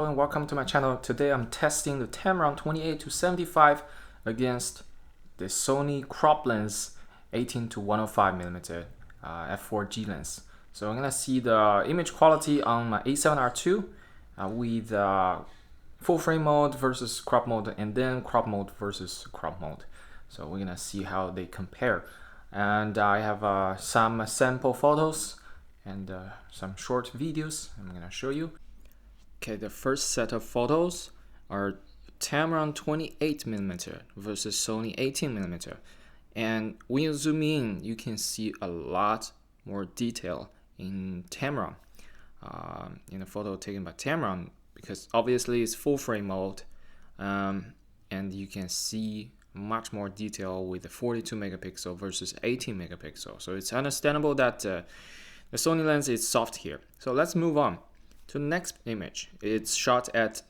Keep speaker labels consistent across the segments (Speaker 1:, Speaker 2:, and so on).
Speaker 1: And welcome to my channel. Today I'm testing the Tamron 28-75 against the Sony crop lens 18-105mm f4G lens. So I'm gonna see the image quality on my A7RII with full frame mode versus crop mode, and then crop mode versus crop mode. So we're gonna see how they compare. And I have some sample photos and some short videos I'm gonna show you. Okay, the first set of photos are Tamron 28mm versus Sony 18mm. And when you zoom in, you can see a lot more detail in Tamron. In a photo taken by Tamron, because obviously it's full frame mode, and you can see much more detail with the 42 megapixel versus 18 megapixel. So it's understandable that the Sony lens is soft here. So let's move on to the next image. It's shot at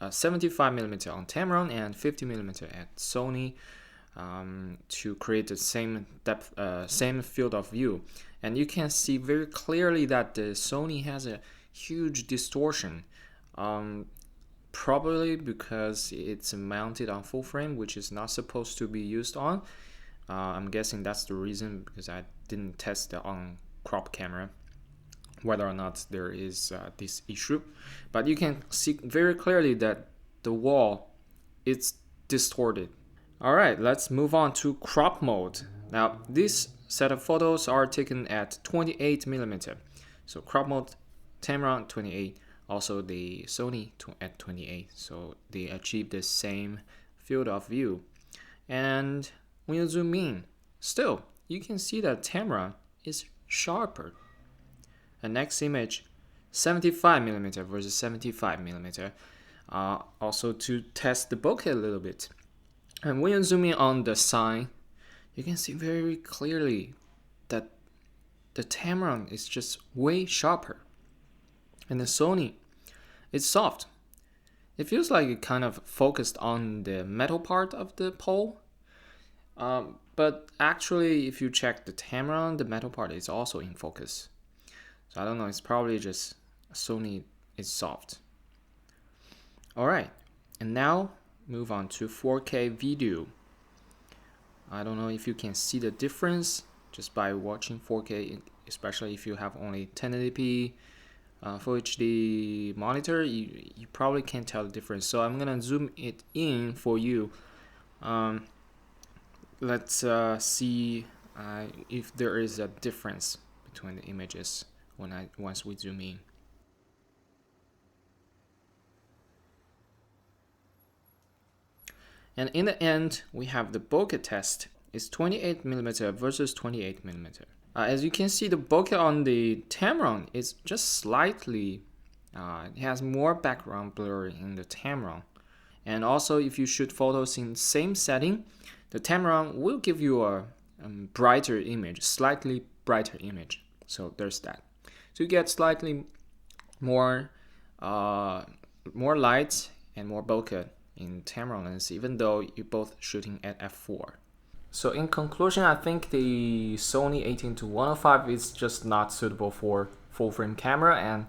Speaker 1: 75mm on Tamron and 50mm at Sony to create the same depth, same field of view. And you can see very clearly that the Sony has a huge distortion, probably because it's mounted on full frame, which is not supposed to be used on. I'm guessing that's the reason, because I didn't test it on crop camera whether or not there is this issue, but you can see very clearly that the wall is distorted. All right, let's move on to crop mode. Now this set of photos are taken at 28mm. So crop mode, Tamron 28, also the Sony at 28. So they achieve the same field of view. And when you zoom in, still you can see that Tamron is sharper. The next image, 75mm versus 75mm, also to test the bokeh a little bit. And when you zoom in on the Cine, you can see very clearly that the Tamron is just way sharper, and the Sony is soft. It feels like it kind of focused on the metal part of the pole, but actually if you check the Tamron, the metal part is also in focus. So I don't know, it's probably just Sony is soft. Alright, and now move on to 4K video. I don't know if you can see the difference just by watching 4K, especially if you have only 1080p Full HD monitor, you probably can't tell the difference. So I'm gonna zoom it in for you. Let's see if there is a difference between the images once we zoom in. And in the end, we have the bokeh test. It's 28mm versus 28mm. As you can see, the bokeh on the Tamron is just slightly, it has more background blur in the Tamron. And also, if you shoot photos in same setting, the Tamron will give you a brighter image, slightly brighter image. So there's that. So you get slightly more light and more bokeh in Tamron lens, even though you're both shooting at f4. So in conclusion, I think the Sony 18-105 is just not suitable for full frame camera, and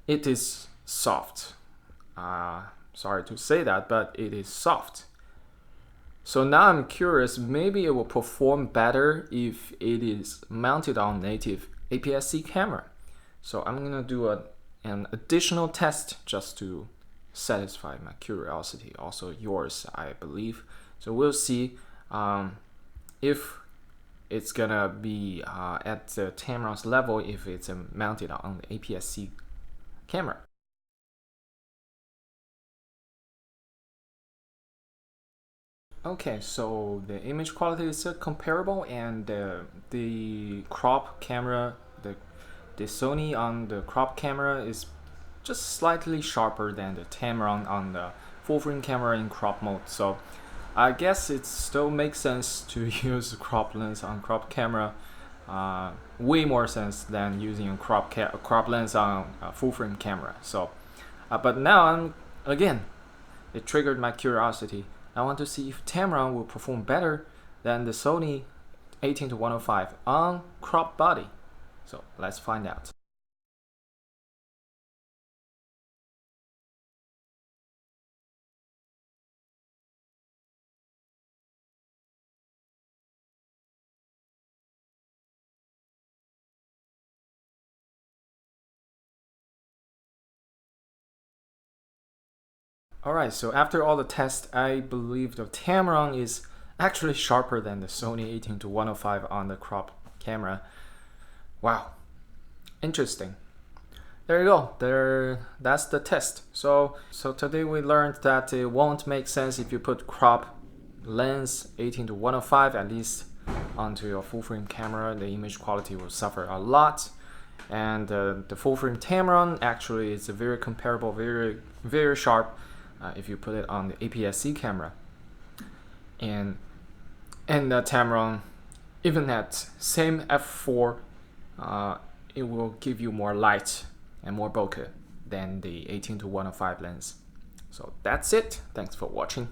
Speaker 1: it is soft. Sorry to say that, but it is soft. So now I'm curious, maybe it will perform better if it is mounted on native APS-C camera. So I'm gonna do an additional test just to satisfy my curiosity, also yours, I believe. So we'll see if it's gonna be at the Tamron's level if it's mounted on the APS-C camera. Okay, so the image quality is comparable, and the crop camera, the Sony on the crop camera is just slightly sharper than the Tamron on the full frame camera in crop mode. So I guess it still makes sense to use crop lens on crop camera, way more sense than using a crop lens on a full frame camera. So, but now it triggered my curiosity. I want to see if Tamron will perform better than the Sony 18-105 on crop body. So let's find out. Alright, so after all the tests, I believe the Tamron is actually sharper than the Sony A105 on the crop camera. Wow, interesting. There you go. That's the test. So today we learned that it won't make sense if you put crop lens 18-105 at least onto your full frame camera. The image quality will suffer a lot. And the full frame Tamron actually is a very comparable, very sharp if you put it on the APS-C camera. And the Tamron, even at same f4, it will give you more light and more bokeh than the 18-105 lens. So that's it. Thanks for watching.